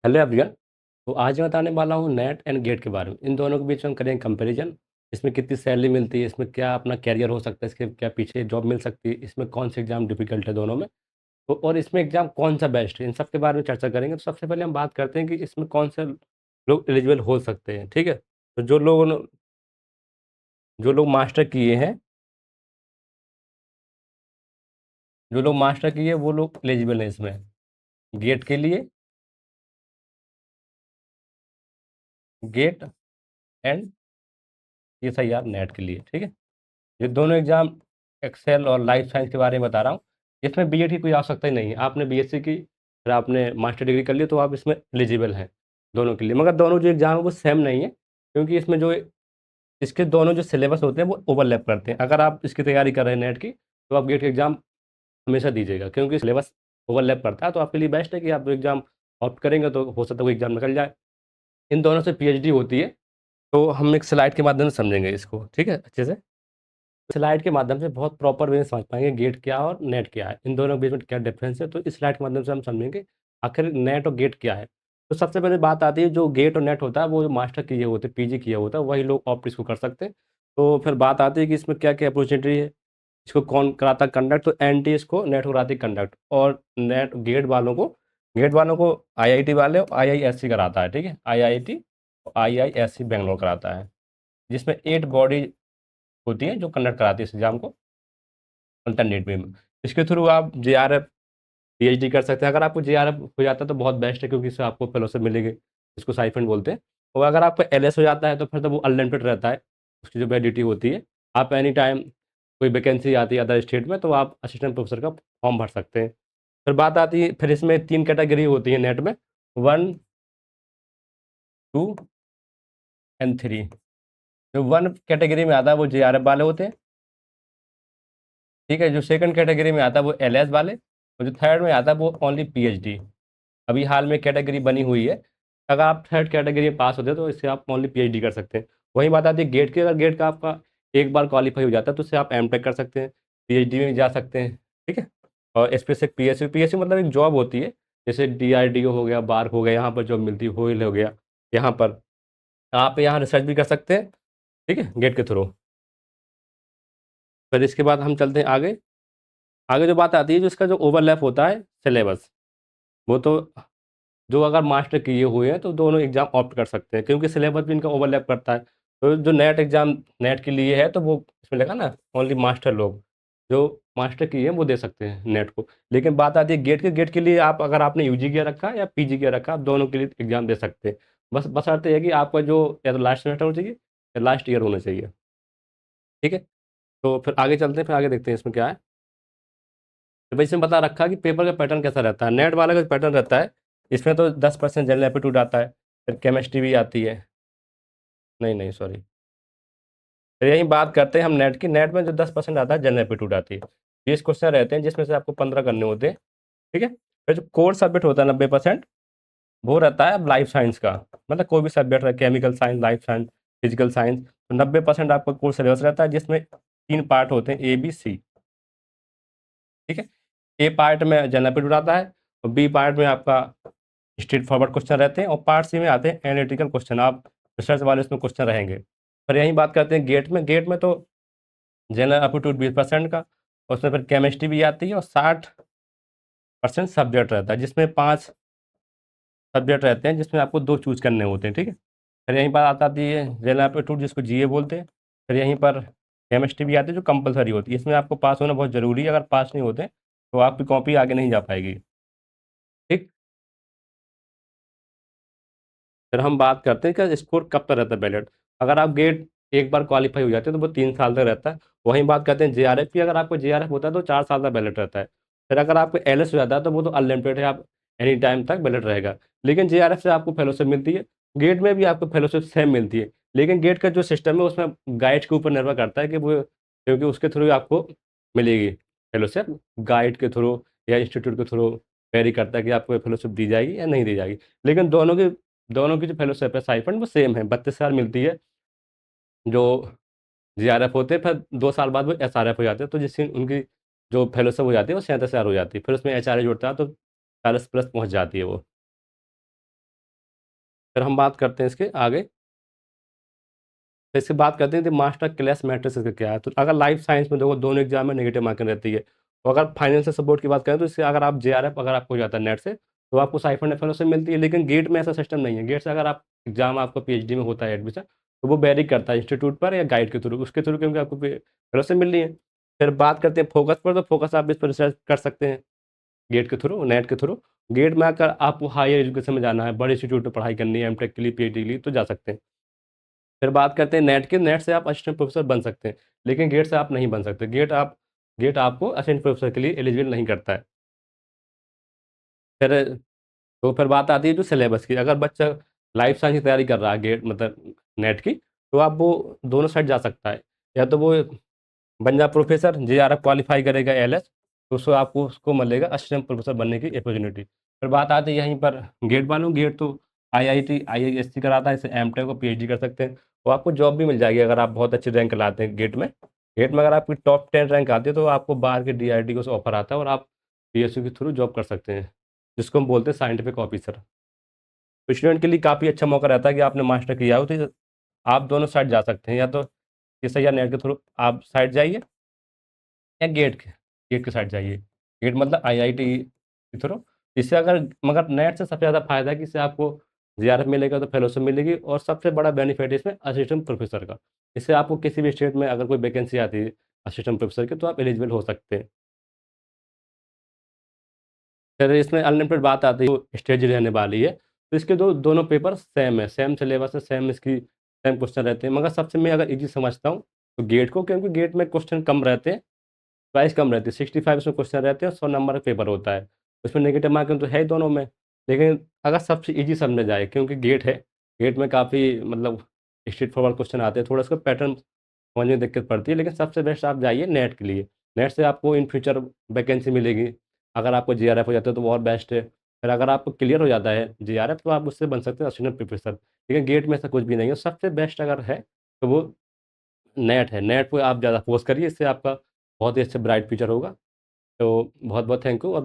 Hello everyone. तो आज मैं बताने वाला हूँ नेट एंड गेट के बारे में। इन दोनों के बीच में हम करेंगे कंपैरिजन। इसमें कितनी सैलरी मिलती है, इसमें क्या अपना कैरियर हो सकता है, इसके क्या पीछे जॉब मिल सकती है, इसमें कौन से एग्जाम डिफिकल्ट है दोनों में, तो और इसमें एग्जाम कौन सा बेस्ट है, इन सब के बारे में चर्चा करेंगे। तो सबसे पहले हम बात करते हैं कि इसमें कौन से लोग एलिजिबल हो सकते हैं। ठीक है, तो जो लोग मास्टर किए हैं, जो लोग मास्टर किए वो लोग एलिजिबल हैं इसमें गेट के लिए, गेट एंड CSIR नेट के लिए। ठीक है, ये दोनों एग्जाम एक्सेल और लाइफ साइंस के बारे में बता रहा हूँ। इसमें बीएड की कोई आवश्यकता ही नहीं है। आपने बीएससी की, फिर आपने मास्टर डिग्री कर ली, तो आप इसमें एलिजिबल हैं दोनों के लिए। मगर दोनों जो एग्जाम है वो सेम नहीं है, क्योंकि इसमें जो इसके दोनों जो सिलेबस होते हैं वो ओवरलैप करते हैं। अगर आप इसकी तैयारी कर रहे हैं नेट की, तो आप गेट के एग्जाम हमेशा दीजिएगा, क्योंकि सिलेबस ओवरलैप करता है। तो आपके लिए बेस्ट है कि आप एग्जाम ऑप्ट करेंगे तो हो सकता है वो एग्जाम निकल जाए। इन दोनों से पीएचडी होती है। तो हम एक स्लाइड के माध्यम से समझेंगे इसको, ठीक है, अच्छे से। स्लाइड के माध्यम से बहुत प्रॉपर वे में समझ पाएंगे गेट क्या है और नेट क्या है, इन दोनों के बीच में क्या डिफरेंस है। तो इस स्लाइड के माध्यम से हम समझेंगे आखिर नेट और गेट क्या है। तो सबसे पहले बात आती है, जो गेट और नेट होता है वो जो मास्टर किए होते हैं, पीजी किया होता है, वही लोग ऑप्ट इसको कर सकते हैं। तो फिर बात आती है कि इसमें क्या क्या अपॉर्चुनिटी है, इसको कौन कराता है कंडक्ट। तो एनटी इसको नेट को कराती है कंडक्ट, और नेट गेट वालों को आईआईटी वाले और आईआईएससी कराता है। ठीक है, आईआईटी और आईआईएससी बेंगलोर कराता है, जिसमें 8 बॉडी होती है जो कंडक्ट कराती है इस एग्जाम को अल्टरनेट में। इसके थ्रू आप जेआरएफ पीएचडी कर सकते हैं। अगर आपको जेआरएफ हो जाता है तो बहुत बेस्ट है, क्योंकि इससे आपको फेलोशिप मिलेगी, इसको साइफंड बोलते हैं। और अगर आपको एलएस हो जाता है तो फिर तो वो अनलिमिटेड रहता है, उसकी जो वैलिडिटी होती है। आप एनी टाइम कोई वैकेंसी आती है अदर स्टेट में, तो आप असिस्टेंट प्रोफेसर का फॉर्म भर सकते हैं। फिर बात आती है, फिर इसमें 3 कैटेगरी होती है नेट में, 1, 2 एंड 3। जो 1 कैटेगरी में आता है वो जेआरएफ वाले होते हैं। ठीक है, जो सेकंड कैटेगरी में आता है वो एलएस वाले, और जो थर्ड में आता है वो ओनली पीएचडी। अभी हाल में कैटेगरी बनी हुई है। अगर आप थर्ड कैटेगरी में पास होते हैं तो इससे आप ओनली पीएचडी कर सकते हैं। वही बात आती है गेट की। अगर गेट का आपका एक बार क्वालिफाई हो जाता है तो उससे आप एमटेक कर सकते हैं, पीएचडी में जा सकते हैं। ठीक है, और स्पेसिफिक पीएसयू पीएसयू मतलब एक जॉब होती है, जैसे डीआरडीओ हो गया, बार्क हो गया, यहाँ पर जॉब मिलती है, होइल हो गया, यहाँ पर आप यहाँ रिसर्च भी कर सकते हैं। ठीक है, गेट के थ्रू। फिर इसके बाद हम चलते हैं आगे। आगे जो बात आती है, जो इसका जो ओवरलैप होता है सिलेबस, वो तो जो अगर मास्टर किए हुए हैं तो दोनों एग्ज़ाम ऑप्ट कर सकते हैं, क्योंकि सिलेबस भी इनका ओवरलैप करता है। तो जो नेट एग्ज़ाम नेट के लिए है, तो वो इसमें लगा ना, ओनली मास्टर लोग जो मास्टर किए हैं वो दे सकते हैं नेट को। लेकिन बात आती है गेट के लिए, आप अगर आपने यूजी किया रखा है या पीजी किया रखा है, आप दोनों के लिए एग्ज़ाम दे सकते हैं। बस बशर्ते है कि आपका जो या तो लास्ट सेमेस्टर होना चाहिए या लास्ट ईयर होना चाहिए। ठीक है, तो फिर आगे चलते हैं, फिर आगे देखते हैं इसमें क्या है। तो भाई इसमें बता रखा कि पेपर का पैटर्न कैसा रहता है। नेट वाला का पैटर्न रहता है, इसमें तो 10% जनरल एप्टीट्यूड आता है, फिर केमिस्ट्री भी आती है। नहीं नहीं सॉरी, फिर यही बात करते हैं हम नेट की। नेट में जो 10% आता है जनरल एप्टीट्यूड आती है। 20 क्वेश्चन रहते हैं जिसमें से आपको 15 करने होते हैं। ठीक है, फिर जो कोर सब्जेक्ट होता है 90%, वो रहता है लाइफ साइंस का। मतलब कोई भी सब्जेक्ट है, chemical science, life science, physical science, तो 90% आपका कोर सिलेबस रहता है, जिसमें 3 पार्ट होते हैं, ए बी सी। ठीक है, ए पार्ट में जनरल एप्टीट्यूड आता है, और बी पार्ट में आपका स्ट्रेट फॉरवर्ड क्वेश्चन रहते हैं, और पार्ट सी में आते हैं एनालिटिकल क्वेश्चन। आप रिसर्च वाले उसमें क्वेश्चन रहेंगे। फिर यही बात करते हैं गेट में तो जनरल एप्टीट्यूड 20% का, और उसमें फिर केमिस्ट्री भी आती है, और 60% सब्जेक्ट रहता है, जिसमें 5 सब्जेक्ट रहते हैं, जिसमें आपको 2 चूज करने होते हैं। ठीक है, फिर यहीं पर आती है जनरल एप्टीट्यूड, जिसको जीए बोलते हैं। फिर यहीं पर केमिस्ट्री भी आती है, जो कंपलसरी होती है। इसमें आपको पास होना बहुत ज़रूरी है, अगर पास नहीं होते तो आपकी कॉपी आगे नहीं जा पाएगी। ठीक, फिर हम बात करते हैं कि स्कोर कब तक रहता है बैलेट। अगर आप गेट एक बार क्वालिफाई हो जाते हैं तो वो 3 साल तक रहता है। वहीं बात करते हैं जेआरएफ की। अगर आपको जेआरएफ होता है तो 4 साल तक बैलेट रहता है। फिर अगर आपको एलएस हो जाता है तो वो तो अनलिमिटेड है, आप एनी टाइम तक बैलेट रहेगा। लेकिन जेआरएफ से आपको फेलोशिप मिलती है, गेट में भी आपको फेलोशिप सेम मिलती है। लेकिन गेट का जो सिस्टम है उसमें गाइड के ऊपर निर्भर करता है कि वो, क्योंकि उसके थ्रू आपको मिलेगी फेलोशिप, गाइड के थ्रू या इंस्टीट्यूट के थ्रू वेरी करता है कि आपको फेलोशिप दी जाएगी या नहीं दी जाएगी। लेकिन दोनों की जो फेलोशिप है स्टाइपेंड वो सेम है, 32,000 मिलती है जो जीआरएफ होते हैं। फिर 2 साल बाद वो एसआरएफ हो जाते हैं, तो जिससे उनकी जो फेलोशिप हो जाती है वो 37,000 हो जाती है। फिर उसमें एचआरए जुड़ता है तो 40+ पहुंच जाती है वो। फिर हम बात करते हैं इसके आगे। तो इसकी बात करते हैं कि मास्टर क्लास मैट्रिक्स का क्या है। तो अगर लाइफ साइंस में देखो दोनों एग्जाम में नेगेटिव मार्किंग रहती है। तो अगर फाइनेंशियल सपोर्ट की बात करें तो इससे अगर आप जेआरएफ अगर आपको हो जाता है नेट से तो आपको साइफन फेलोशिप मिलती है। लेकिन गेट में ऐसा सिस्टम नहीं है। गेट से अगर आप एग्जाम आपको पीएचडी में होता है एडमिशन तो वो वेरी करता है इंस्टीट्यूट पर या गाइड के थ्रू, उसके थ्रू क्योंकि आपको फेलोशिप मिल रही है। फिर बात करते हैं फोकस पर, तो फोकस आप इस पर रिसर्च कर सकते हैं गेट के थ्रू, नेट के थ्रू। गेट में अगर आपको हायर एजुकेशन में जाना है, बड़े इंस्टीट्यूट में पढ़ाई करनी है, एमटेक के लिए, पीएचडी के लिए, तो जा सकते हैं। फिर बात करते हैं नेट की। नेट से आप असिस्टेंट प्रोफेसर बन सकते हैं, लेकिन गेट से आप नहीं बन सकते। गेट आपको असिस्टेंट प्रोफेसर के लिए एलिजिबल नहीं करता है। फिर तो फिर बात आती है जो सिलेबस की। अगर बच्चा लाइफ साइंस की तैयारी कर रहा है गेट मतलब नेट की, तो आप वो दोनों साइड जा सकता है। या तो वो बन जा प्रोफेसर, जेआरएफ क्वालिफाई करेगा एलएस, तो उसको आपको उसको मिलेगा असिस्टेंट प्रोफेसर बनने की अपॉर्चुनिटी। फिर बात आती है यहीं पर गेट वालों। गेट तो आईआईटी आईआईएससी कराता है, इससे एमटेक को पीएचडी कर सकते हैं। तो आपको जॉब भी मिल जाएगी अगर आप बहुत अच्छी रैंक लाते हैं गेट में। गेट में अगर आपकी टॉप 10 रैंक आती है तो आपको बाहर के डीआरडी को ऑफर आता है और आप पीएसयू के थ्रू जॉब कर सकते हैं, जिसको हम बोलते हैं साइंटिफिक ऑफिसर। तो स्टूडेंट के लिए काफ़ी अच्छा मौका रहता है कि आपने मास्टर किया हो तो आप दोनों साइड जा सकते हैं। या तो इस या नेट के थ्रू आप साइड जाइए या गेट के साइड जाइए। गेट मतलब आईआईटी के थ्रू। इससे अगर मगर नेट से सबसे ज़्यादा फायदा है कि इससे आपको जीआरएफ मिलेगा तो फेलोशिप मिलेगी, और सबसे बड़ा बेनिफिट है इसमें असिस्टेंट प्रोफेसर का। इससे आपको किसी भी स्टेट में अगर कोई वैकेंसी आती है असिस्टेंट प्रोफेसर की तो आप एलिजिबल हो सकते हैं। फिर इसमें अनलिमिटेड बात आती है तो स्टेज रहने वाली है। तो इसके दोनों पेपर सेम है, सेम सिलेबस है, सेम इसकी सेम क्वेश्चन रहते हैं। मगर सबसे मैं अगर इजी समझता हूँ तो गेट को, क्योंकि गेट में क्वेश्चन कम रहते हैं, प्राइस कम रहती है। 65 इसमें क्वेश्चन रहते हैं, 100 नंबर का पेपर होता है। उसमें नेगेटिव मार्किंग तो है ही दोनों में। लेकिन अगर सबसे ईजी समझा जाए, क्योंकि गेट है, गेट में काफ़ी मतलब स्ट्रेट फॉरवर्ड क्वेश्चन आते हैं, थोड़ा उसका पैटर्न समझने में दिक्कत पड़ती है। लेकिन सबसे बेस्ट आप जाइए नेट के लिए। नेट से आपको इन फ्यूचर वैकेंसी मिलेगी। अगर आपको जीआरएफ हो जाता है तो वो और बेस्ट है। फिर अगर आपको क्लियर हो जाता है जीआरएफ तो आप उससे बन सकते हैं असिस्टेंट प्रोफेसर। लेकिन गेट में ऐसा कुछ भी नहीं है। सबसे बेस्ट अगर है तो वो नेट है। नेट पे आप ज़्यादा फोकस करिए, इससे आपका बहुत ही अच्छा ब्राइट फ्यूचर होगा। तो बहुत बहुत थैंक यू। और